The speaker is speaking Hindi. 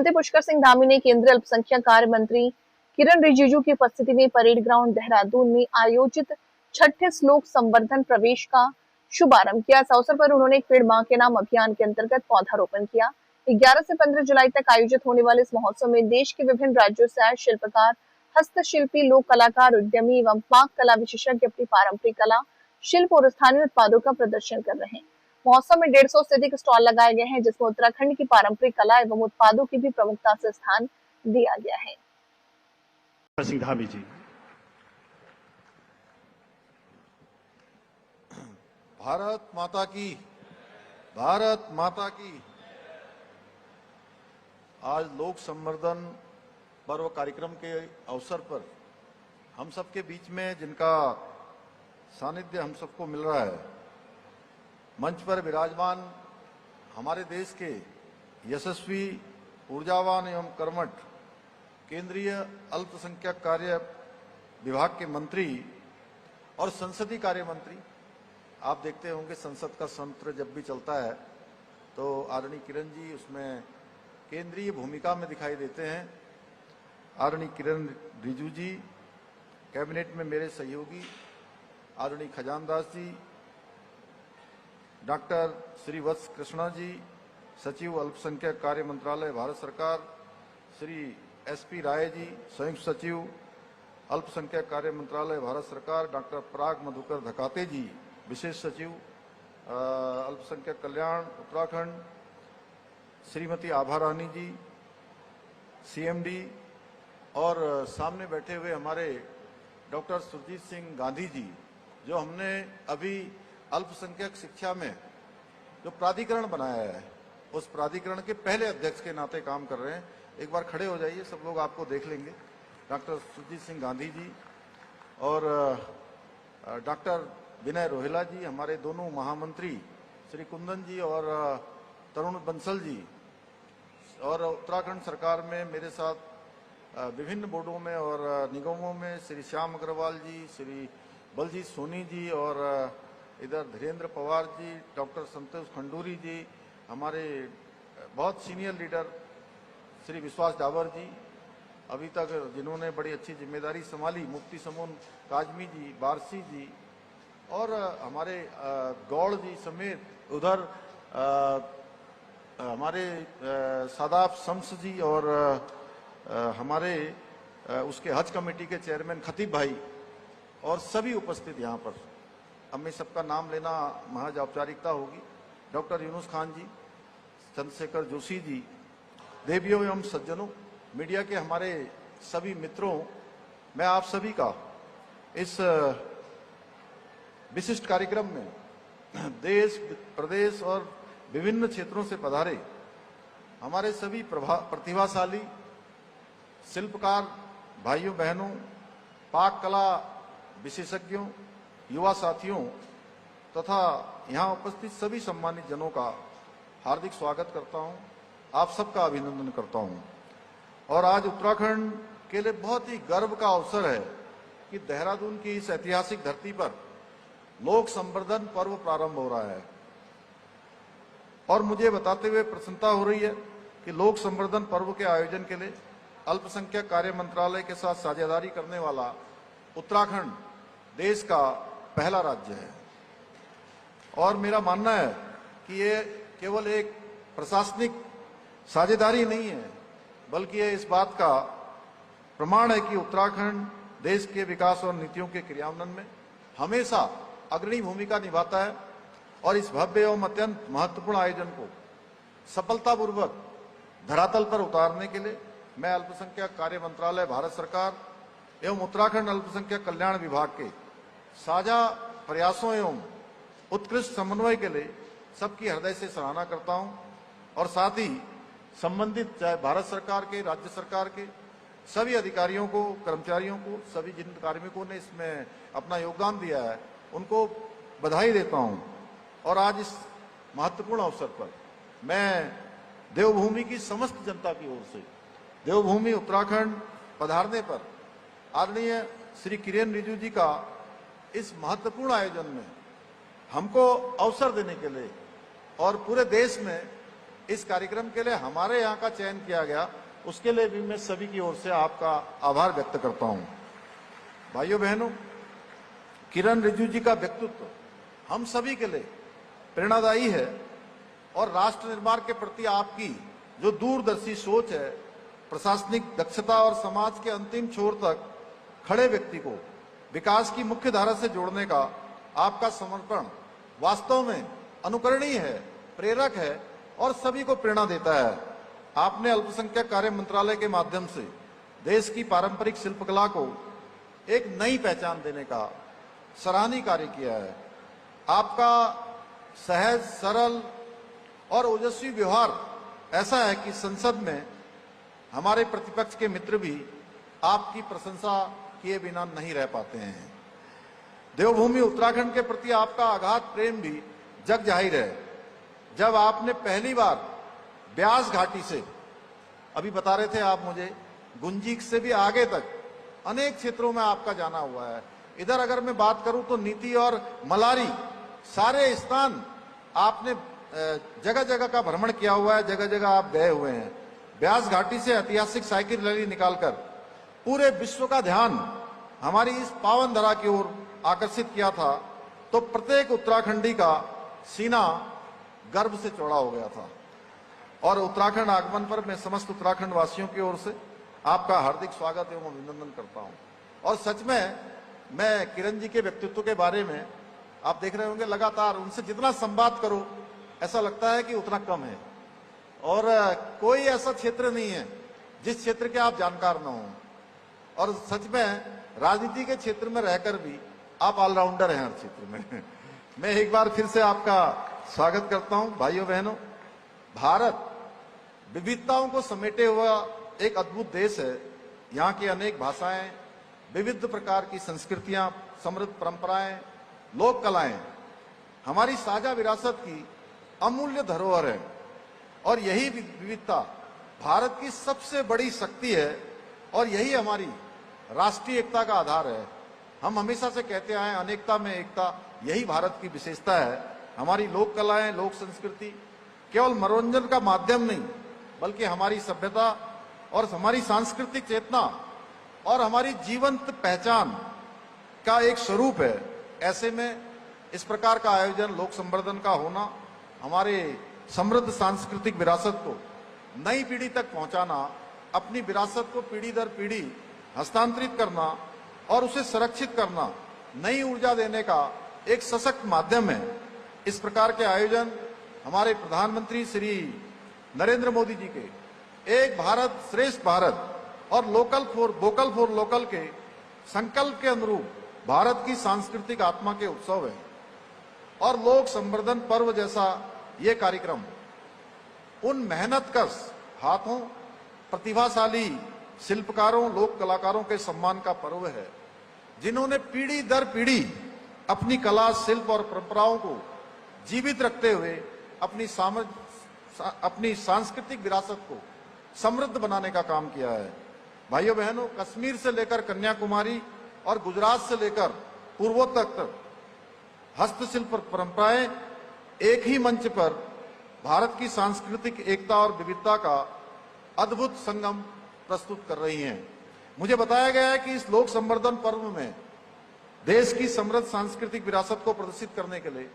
मुख्यमंत्री पुष्कर सिंह धामी ने केंद्रीय अल्पसंख्यक कार्य मंत्री किरण रिजिजू की उपस्थिति में परेड ग्राउंड देहरादून में आयोजित छठे श्लोक संवर्धन प्रवेश का शुभारंभ किया। इस अवसर पर उन्होंने एक पेड़ मां के नाम अभियान के अंतर्गत पौधारोपण किया। 11 से 15 जुलाई तक आयोजित होने वाले इस महोत्सव में देश के विभिन्न राज्यों से आए शिल्पकार, हस्तशिल्पी, लोक कलाकार, उद्यमी एवं पाक कला विशेषज्ञ अपनी पारंपरिक कला, शिल्प और स्थानीय उत्पादों का प्रदर्शन कर रहे हैं। महोत्सव में 150 से अधिक स्टॉल लगाए गए हैं, जिसमें उत्तराखंड की पारंपरिक कला एवं उत्पादों की भी प्रमुखता से स्थान दिया गया है। सिंह धामी जी। भारत माता की, भारत माता की। आज लोक संवर्धन पर्व कार्यक्रम के अवसर पर हम सबके बीच में जिनका सानिध्य हम सबको मिल रहा है, मंच पर विराजमान हमारे देश के यशस्वी, ऊर्जावान एवं कर्मठ केंद्रीय अल्पसंख्यक कार्य विभाग के मंत्री और संसदीय कार्य मंत्री। आप देखते होंगे संसद का सत्र जब भी चलता है तो आदरणीय किरण जी उसमें केंद्रीय भूमिका में दिखाई देते हैं। आदरणीय किरण रिजिजू जी, कैबिनेट में मेरे सहयोगी आदरणीय खजानदास जी, डॉक्टर श्री वत्स कृष्णा जी, सचिव अल्पसंख्यक कार्य मंत्रालय भारत सरकार, श्री एसपी राय जी, संयुक्त सचिव अल्पसंख्यक कार्य मंत्रालय भारत सरकार, डॉक्टर पराग मधुकर धकाते जी, विशेष सचिव अल्पसंख्यक कल्याण उत्तराखंड, श्रीमती आभा रानी जी, सीएमडी, और सामने बैठे हुए हमारे डॉक्टर सुरजीत सिंह गांधी जी, जो हमने अभी अल्पसंख्यक शिक्षा में जो प्राधिकरण बनाया है उस प्राधिकरण के पहले अध्यक्ष के नाते काम कर रहे हैं। एक बार खड़े हो जाइए, सब लोग आपको देख लेंगे। डॉक्टर सुरजीत सिंह गांधी जी और डॉक्टर विनय रोहेला जी, हमारे दोनों महामंत्री श्री कुंदन जी और तरुण बंसल जी, और उत्तराखंड सरकार में मेरे साथ विभिन्न बोर्डों में और निगमों में श्री श्याम अग्रवाल जी, श्री बलजीत सोनी जी, और इधर धीरेन्द्र पवार जी, डॉक्टर संतोष खंडूरी जी, हमारे बहुत सीनियर लीडर श्री विश्वास डाबर जी, अभी तक जिन्होंने बड़ी अच्छी जिम्मेदारी संभाली, मुफ्ती समून काजमी जी, बारसी जी, और हमारे गौड़ जी समेत उधर हमारे सादाब शम्स जी, और हमारे उसके हज कमेटी के चेयरमैन खतीब भाई, और सभी उपस्थित यहाँ पर। अब मैं सबका नाम लेना महज औपचारिकता होगी। डॉक्टर यूनुस खान जी, चंद्रशेखर जोशी जी, देवियों एवं सज्जनों, मीडिया के हमारे सभी मित्रों, मैं आप सभी का इस विशिष्ट कार्यक्रम में देश, प्रदेश और विभिन्न क्षेत्रों से पधारे हमारे सभी प्रतिभाशाली शिल्पकार भाइयों बहनों, पाक कला विशेषज्ञों, युवा साथियों तथा यहाँ उपस्थित सभी सम्मानित जनों का हार्दिक स्वागत करता हूँ, आप सबका अभिनंदन करता हूँ। और आज उत्तराखंड के लिए बहुत ही गर्व का अवसर है कि देहरादून की इस ऐतिहासिक धरती पर लोक संवर्धन पर्व प्रारंभ हो रहा है, और मुझे बताते हुए प्रसन्नता हो रही है कि लोक संवर्धन पर्व के आयोजन के लिए अल्पसंख्यक कार्य मंत्रालय के साथ साझेदारी करने वाला उत्तराखंड देश का पहला राज्य है। और मेरा मानना है कि ये केवल एक प्रशासनिक साझेदारी नहीं है, बल्कि ये इस बात का प्रमाण है कि उत्तराखंड देश के विकास और नीतियों के क्रियान्वयन में हमेशा अग्रणी भूमिका निभाता है, और इस भव्य एवं अत्यंत महत्वपूर्ण आयोजन को सफलतापूर्वक धरातल पर उतारने के लिए मैं अल्पसंख्यक कार्य मंत्रालय भारत सरकार एवं उत्तराखंड अल्पसंख्यक कल्याण विभाग के साझा प्रयासों एवं उत्कृष्ट समन्वय के लिए सबकी हृदय से सराहना करता हूं, और साथ ही संबंधित चाहे भारत सरकार के, राज्य सरकार के सभी अधिकारियों को, कर्मचारियों को, सभी जिन कार्मिकों ने इसमें अपना योगदान दिया है उनको बधाई देता हूं। और आज इस महत्वपूर्ण अवसर पर मैं देवभूमि की समस्त जनता की ओर से देवभूमि उत्तराखंड पधारने पर आदरणीय श्री किरण रिजिजू जी का इस महत्वपूर्ण आयोजन में हमको अवसर देने के लिए और पूरे देश में इस कार्यक्रम के लिए हमारे यहाँ का चयन किया गया, उसके लिए भी मैं सभी की ओर से आपका आभार व्यक्त करता हूं। भाइयों बहनों, किरण रिजिजू जी का व्यक्तित्व हम सभी के लिए प्रेरणादायी है और राष्ट्र निर्माण के प्रति आपकी जो दूरदर्शी सोच है, प्रशासनिक दक्षता और समाज के अंतिम छोर तक खड़े व्यक्ति को विकास की मुख्य धारा से जोड़ने का आपका समर्पण वास्तव में अनुकरणीय है, प्रेरक है और सभी को प्रेरणा देता है। आपने अल्पसंख्यक कार्य मंत्रालय के माध्यम से देश की पारंपरिक शिल्पकला को एक नई पहचान देने का सराहनीय कार्य किया है। आपका सहज, सरल और ओजस्वी व्यवहार ऐसा है कि संसद में हमारे प्रतिपक्ष के मित्र भी आपकी प्रशंसा किए बिना नहीं रह पाते हैं। देवभूमि उत्तराखंड के प्रति आपका अगाध प्रेम भी जग जाहिर है। जब आपने पहली बार ब्यास घाटी से, अभी बता रहे थे आप मुझे, गुंजीक से भी आगे तक अनेक क्षेत्रों में आपका जाना हुआ है। इधर अगर मैं बात करूं तो नीति और मलारी सारे स्थान आपने जगह जगह का भ्रमण किया हुआ है, जगह जगह आप गए हुए हैं। ब्यास घाटी से ऐतिहासिक साइकिल रैली निकालकर पूरे विश्व का ध्यान हमारी इस पावन धरा की ओर आकर्षित किया था, तो प्रत्येक उत्तराखंडी का सीना गर्व से चौड़ा हो गया था। और उत्तराखंड आगमन पर मैं समस्त उत्तराखंड वासियों की ओर से आपका हार्दिक स्वागत एवं अभिनंदन करता हूं। और सच में मैं किरण जी के व्यक्तित्व के बारे में आप देख रहे होंगे, लगातार उनसे जितना संवाद करो ऐसा लगता है कि उतना कम है। और कोई ऐसा क्षेत्र नहीं है जिस क्षेत्र के आप जानकार न हो। और सच में राजनीति के क्षेत्र में रहकर भी आप ऑलराउंडर हैं हर क्षेत्र में। मैं एक बार फिर से आपका स्वागत करता हूं। भाइयों बहनों, भारत विविधताओं को समेटे हुआ एक अद्भुत देश है। यहाँ की अनेक भाषाएं, विविध प्रकार की संस्कृतियां, समृद्ध परंपराएं, लोक कलाएं हमारी साझा विरासत की अमूल्य धरोहर है। और यही विविधता भारत की सबसे बड़ी शक्ति है और यही हमारी राष्ट्रीय एकता का आधार है। हम हमेशा से कहते आए हैं, अनेकता में एकता, यही भारत की विशेषता है। हमारी लोक कलाएं, लोक संस्कृति केवल मनोरंजन का माध्यम नहीं, बल्कि हमारी सभ्यता और हमारी सांस्कृतिक चेतना और हमारी जीवंत पहचान का एक स्वरूप है। ऐसे में इस प्रकार का आयोजन, लोक संवर्धन का होना, हमारे समृद्ध सांस्कृतिक विरासत को नई पीढ़ी तक पहुंचाना, अपनी विरासत को पीढ़ी दर पीढ़ी हस्तांतरित करना और उसे संरक्षित करना, नई ऊर्जा देने का एक सशक्त माध्यम है। इस प्रकार के आयोजन हमारे प्रधानमंत्री श्री नरेंद्र मोदी जी के एक भारत श्रेष्ठ भारत और वोकल फॉर लोकल के संकल्प के अनुरूप भारत की सांस्कृतिक आत्मा के उत्सव है। और लोक संवर्धन पर्व जैसा ये कार्यक्रम उन मेहनतकश हाथों, प्रतिभाशाली शिल्पकारों, लोक कलाकारों के सम्मान का पर्व है, जिन्होंने पीढ़ी दर पीढ़ी अपनी कला, शिल्प और परंपराओं को जीवित रखते हुए अपनी सांस्कृतिक विरासत को समृद्ध बनाने का काम किया है। भाइयों बहनों, कश्मीर से लेकर कन्याकुमारी और गुजरात से लेकर पूर्वोत्तर तक हस्तशिल्प परंपराएं एक ही मंच पर भारत की सांस्कृतिक एकता और विविधता का अद्भुत संगम प्रस्तुत कर रही हैं। मुझे बताया गया है कि इस लोक संवर्धन पर्व में देश की समृद्ध सांस्कृतिक विरासत को प्रदर्शित करने के लिए